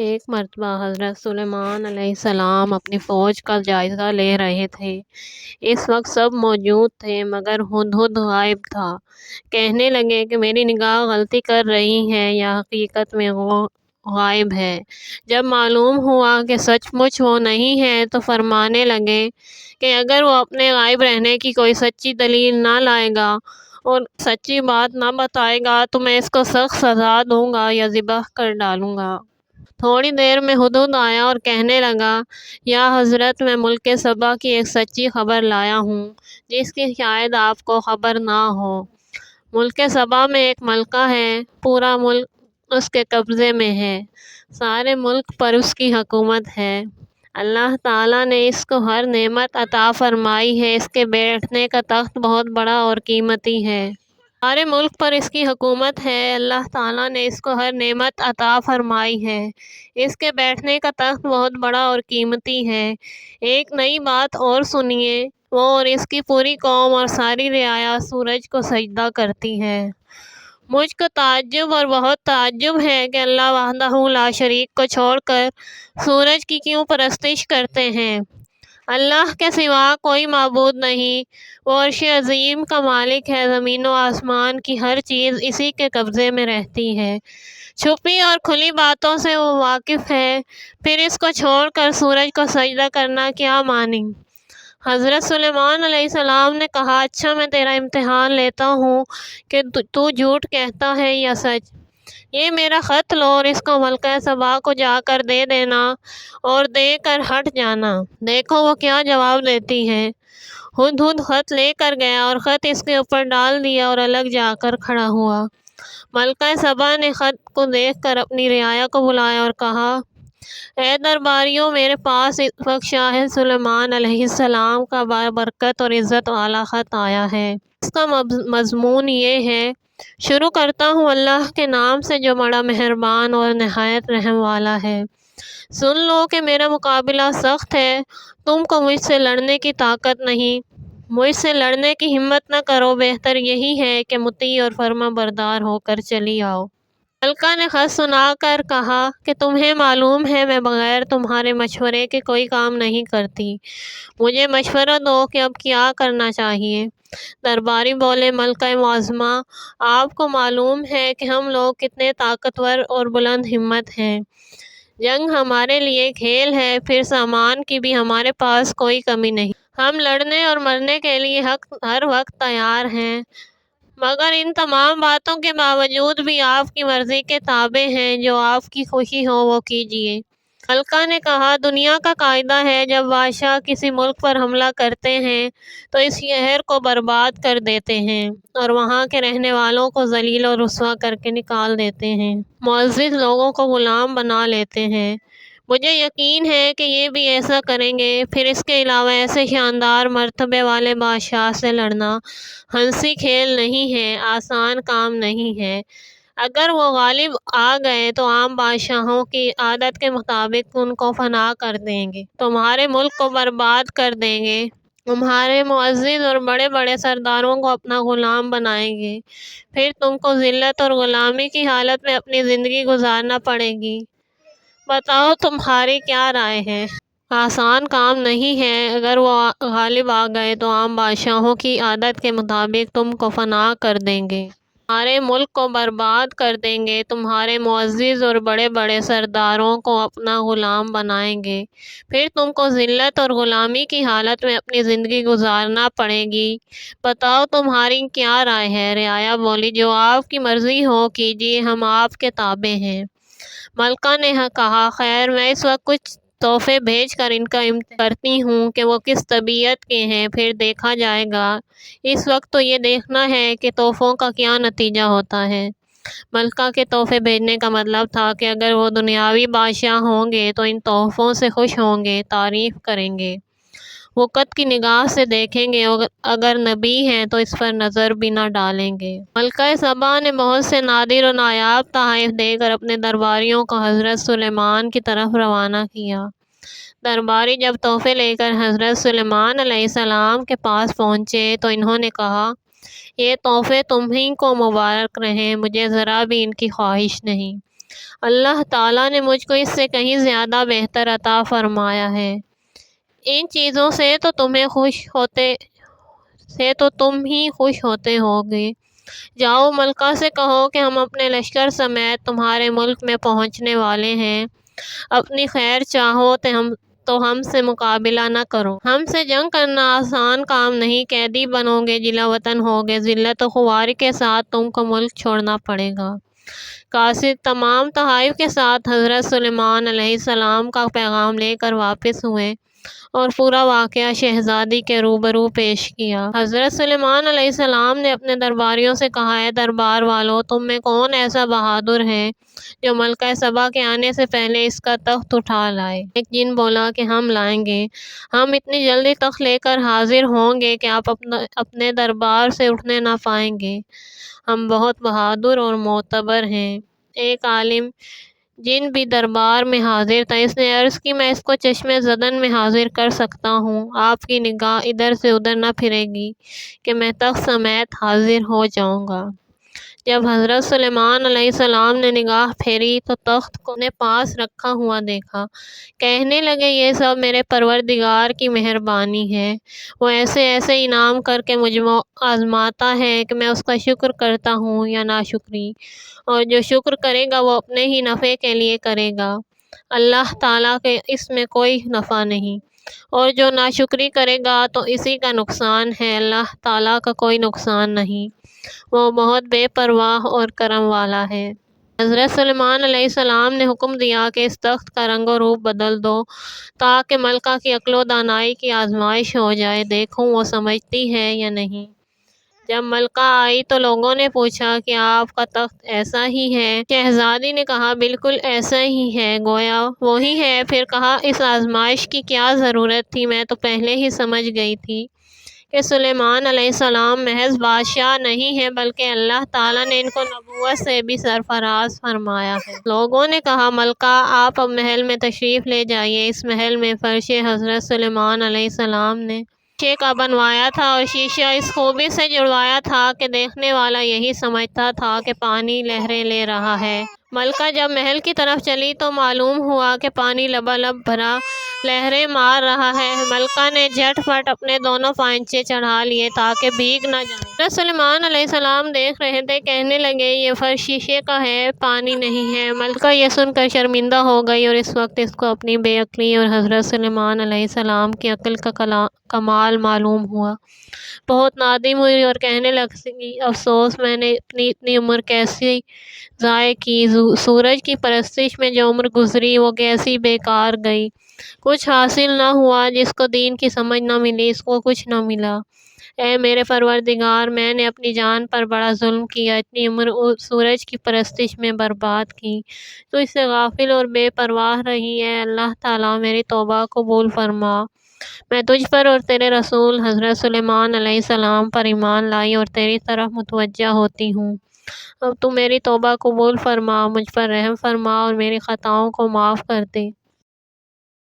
ایک مرتبہ حضرت سلیمان علیہ السلام اپنی فوج کا جائزہ لے رہے تھے۔ اس وقت سب موجود تھے مگر ہدہد غائب تھا۔ کہنے لگے کہ میری نگاہ غلطی کر رہی ہے یا حقیقت میں وہ غائب ہے۔ جب معلوم ہوا کہ سچ مچ وہ نہیں ہے تو فرمانے لگے کہ اگر وہ اپنے غائب رہنے کی کوئی سچی دلیل نہ لائے گا اور سچی بات نہ بتائے گا تو میں اس کو سخت سزا دوں گا یا ذبح کر ڈالوں گا۔ تھوڑی دیر میں ہدہد آیا اور کہنے لگا، یا حضرت، میں ملک سبا کی ایک سچی خبر لایا ہوں جس کی شاید آپ کو خبر نہ ہو۔ ملک سبا میں ایک ملکہ ہے، پورا ملک اس کے قبضے میں ہے، سارے ملک پر اس کی حکومت ہے۔ اللہ تعالیٰ نے اس کو ہر نعمت عطا فرمائی ہے، اس کے بیٹھنے کا تخت بہت بڑا اور قیمتی ہے۔ سارے ملک پر اس کی حکومت ہے، اللہ تعالیٰ نے اس کو ہر نعمت عطا فرمائی ہے، اس کے بیٹھنے کا تخت بہت بڑا اور قیمتی ہے۔ ایک نئی بات اور سنیے، وہ اور اس کی پوری قوم اور ساری رعایا سورج کو سجدہ کرتی ہے۔ مجھ کو تعجب اور بہت تعجب ہے کہ اللہ وحدہ لا شریک کو چھوڑ کر سورج کی کیوں پرستش کرتے ہیں۔ اللہ کے سوا کوئی معبود نہیں، وہ عرش عظیم کا مالک ہے، زمین و آسمان کی ہر چیز اسی کے قبضے میں رہتی ہے، چھپی اور کھلی باتوں سے وہ واقف ہے، پھر اس کو چھوڑ کر سورج کو سجدہ کرنا کیا مانی؟ حضرت سلیمان علیہ السلام نے کہا، اچھا میں تیرا امتحان لیتا ہوں کہ تو جھوٹ کہتا ہے یا سچ۔ یہ میرا خط لو اور اس کو ملکہ سبا کو جا کر دے دینا اور دے کر ہٹ جانا، دیکھو وہ کیا جواب دیتی ہے۔ ہدہد خط لے کر گیا اور خط اس کے اوپر ڈال دیا اور الگ جا کر کھڑا ہوا۔ ملکہ سبا نے خط کو دیکھ کر اپنی رعایا کو بلایا اور کہا، اے درباریوں، میرے پاس اس وقت شاہ سلیمان علیہ السلام کا بابرکت اور عزت والا خط آیا ہے۔ اس کا مضمون یہ ہے، شروع کرتا ہوں اللہ کے نام سے جو بڑا مہربان اور نہایت رحم والا ہے۔ سن لو کہ میرا مقابلہ سخت ہے، تم کو مجھ سے لڑنے کی طاقت نہیں، مجھ سے لڑنے کی ہمت نہ کرو، بہتر یہی ہے کہ مطیع اور فرما بردار ہو کر چلی آؤ۔ ملکہ نے خط سنا کر کہا کہ تمہیں معلوم ہے میں بغیر تمہارے مشورے کے کوئی کام نہیں کرتی، مجھے مشورہ دو کہ اب کیا کرنا چاہیے۔ درباری بولے، ملکہ معظمہ، آپ کو معلوم ہے کہ ہم لوگ کتنے طاقتور اور بلند ہمت ہیں، جنگ ہمارے لیے کھیل ہے، پھر سامان کی بھی ہمارے پاس کوئی کمی نہیں، ہم لڑنے اور مرنے کے لیے ہر وقت تیار ہیں، مگر ان تمام باتوں کے باوجود بھی آپ کی مرضی کے تابع ہیں، جو آپ کی خوشی ہو وہ کیجیے۔ ملکہ نے کہا، دنیا کا قاعدہ ہے جب بادشاہ کسی ملک پر حملہ کرتے ہیں تو اس شہر کو برباد کر دیتے ہیں اور وہاں کے رہنے والوں کو ذلیل و رسوا کر کے نکال دیتے ہیں، معزز لوگوں کو غلام بنا لیتے ہیں۔ مجھے یقین ہے کہ یہ بھی ایسا کریں گے۔ پھر اس کے علاوہ ایسے شاندار مرتبے والے بادشاہ سے لڑنا ہنسی کھیل نہیں ہے، آسان کام نہیں ہے۔ اگر وہ غالب آ گئے تو عام بادشاہوں کی عادت کے مطابق ان کو فنا کر دیں گے، تمہارے ملک کو برباد کر دیں گے، تمہارے معزز اور بڑے بڑے سرداروں کو اپنا غلام بنائیں گے، پھر تم کو ذلت اور غلامی کی حالت میں اپنی زندگی گزارنا پڑے گی۔ بتاؤ تمہاری کیا رائے ہے؟ آسان کام نہیں ہے۔ اگر وہ غالب آ گئے تو عام بادشاہوں کی عادت کے مطابق تم کو فنا کر دیں گے، تمہارے ملک کو برباد کر دیں گے، تمہارے معزز اور بڑے بڑے سرداروں کو اپنا غلام بنائیں گے، پھر تم کو ذلت اور غلامی کی حالت میں اپنی زندگی گزارنا پڑے گی۔ بتاؤ تمہاری کیا رائے ہے؟ رعایا بولی، جو آپ کی مرضی ہو کیجیے، ہم آپ کے تابع ہیں۔ ملکہ نے کہا، خیر، میں اس وقت کچھ تحفے بھیج کر ان کا امتحان کرتی ہوں کہ وہ کس طبیعت کے ہیں، پھر دیکھا جائے گا۔ اس وقت تو یہ دیکھنا ہے کہ تحفوں کا کیا نتیجہ ہوتا ہے۔ ملکہ کے تحفے بھیجنے کا مطلب تھا کہ اگر وہ دنیاوی بادشاہ ہوں گے تو ان تحفوں سے خوش ہوں گے، تعریف کریں گے، وقت کی نگاہ سے دیکھیں گے، اگر نبی ہیں تو اس پر نظر بھی نہ ڈالیں گے۔ ملکہ سبا نے بہت سے نادر و نایاب تحائف دے کر اپنے درباریوں کو حضرت سلیمان کی طرف روانہ کیا۔ درباری جب تحفے لے کر حضرت سلیمان علیہ السلام کے پاس پہنچے تو انہوں نے کہا، یہ تحفے تمہیں کو مبارک رہیں، مجھے ذرا بھی ان کی خواہش نہیں۔ اللہ تعالیٰ نے مجھ کو اس سے کہیں زیادہ بہتر عطا فرمایا ہے۔ ان چیزوں سے تو تم ہی خوش ہوتے ہوگے۔ جاؤ، ملکہ سے کہو کہ ہم اپنے لشکر سمیت تمہارے ملک میں پہنچنے والے ہیں۔ اپنی خیر چاہو تو ہم سے مقابلہ نہ کرو۔ ہم سے جنگ کرنا آسان کام نہیں، قیدی بنو گے، جلا وطن ہوگے، ذلت و خواری کے ساتھ تم کو ملک چھوڑنا پڑے گا۔ قاصد تمام تحائف کے ساتھ حضرت سلیمان علیہ السلام کا پیغام لے کر واپس ہوئے اور پورا واقعہ شہزادی کے روبرو پیش کیا۔ حضرت سلیمان علیہ السلام نے اپنے درباریوں سے کہا، اے دربار والو، تم میں کون ایسا بہادر ہے جو ملکہ سبا کے آنے سے پہلے اس کا تخت اٹھا لائے؟ ایک جن بولا کہ ہم لائیں گے۔ ہم اتنی جلدی تخت لے کر حاضر ہوں گے کہ آپ اپنے دربار سے اٹھنے نہ پائیں گے۔ ہم بہت بہادر اور معتبر ہیں۔ ایک عالم جن بھی دربار میں حاضر تھا، اس نے عرض کی، میں اس کو چشم زدن میں حاضر کر سکتا ہوں۔ آپ کی نگاہ ادھر سے ادھر نہ پھرے گی کہ میں تخت سمیت حاضر ہو جاؤں گا۔ جب حضرت سلیمان علیہ السلام نے نگاہ پھیری تو تخت کو اپنے پاس رکھا ہوا دیکھا۔ کہنے لگے، یہ سب میرے پروردگار کی مہربانی ہے۔ وہ ایسے ایسے انعام کر کے مجھ آزماتا ہے کہ میں اس کا شکر کرتا ہوں یا ناشکری، اور جو شکر کرے گا وہ اپنے ہی نفع کے لیے کرے گا، اللہ تعالیٰ کے اس میں کوئی نفع نہیں، اور جو ناشکری کرے گا تو اسی کا نقصان ہے، اللہ تعالیٰ کا کوئی نقصان نہیں، وہ بہت بے پرواہ اور کرم والا ہے۔ حضرت سلیمان علیہ السلام نے حکم دیا کہ اس تخت کا رنگ و روپ بدل دو تاکہ ملکہ کی عقل و دانائی کی آزمائش ہو جائے، دیکھوں وہ سمجھتی ہے یا نہیں۔ جب ملکہ آئی تو لوگوں نے پوچھا کہ آپ کا تخت ایسا ہی ہے؟ شہزادی نے کہا، بالکل ایسا ہی ہے، گویا وہی ہے۔ پھر کہا، اس آزمائش کی کیا ضرورت تھی؟ میں تو پہلے ہی سمجھ گئی تھی کہ سلیمان علیہ السلام محض بادشاہ نہیں ہے بلکہ اللہ تعالیٰ نے ان کو نبوت سے بھی سرفراز فرمایا ہے۔ لوگوں نے کہا، ملکہ آپ اب محل میں تشریف لے جائیے۔ اس محل میں فرش حضرت سلیمان علیہ السلام نے شیشے کا بنوایا تھا اور شیشہ اس خوبی سے جڑوایا تھا کہ دیکھنے والا یہی سمجھتا تھا کہ پانی لہریں لے رہا ہے۔ ملکہ جب محل کی طرف چلی تو معلوم ہوا کہ پانی لبالب بھرا لہریں مار رہا ہے۔ ملکہ نے جھٹ پٹ اپنے دونوں پائنچے چڑھا لیے تاکہ بھیگ نہ جائیں۔ حضرت سلیمان علیہ السلام دیکھ رہے تھے، کہنے لگے، یہ فرش شیشے کا ہے، پانی نہیں ہے۔ ملکہ یہ سن کر شرمندہ ہو گئی اور اس وقت اس کو اپنی بے عقلی اور حضرت سلیمان علیہ السلام کی عقل کا کمال معلوم ہوا۔ بہت نادم ہوئی اور کہنے لگی، افسوس، میں نے اتنی عمر کیسی ضائع کی، سورج کی پرستش میں جو عمر گزری وہ کیسی بیکار گئی، کچھ حاصل نہ ہوا، جس کو دین کی سمجھ نہ ملی اس کو کچھ نہ ملا۔ اے میرے پروردگار، میں نے اپنی جان پر بڑا ظلم کیا، اتنی عمر سورج کی پرستش میں برباد کی، تو اس سے غافل اور بے پرواہ رہی ہے۔ اللہ تعالیٰ میری توبہ قبول فرما، میں تجھ پر اور تیرے رسول حضرت سلیمان علیہ السلام پر ایمان لائی اور تیری طرف متوجہ ہوتی ہوں۔ اب تو میری توبہ قبول فرما، مجھ پر رحم فرما اور میری خطاؤں کو معاف کر دے۔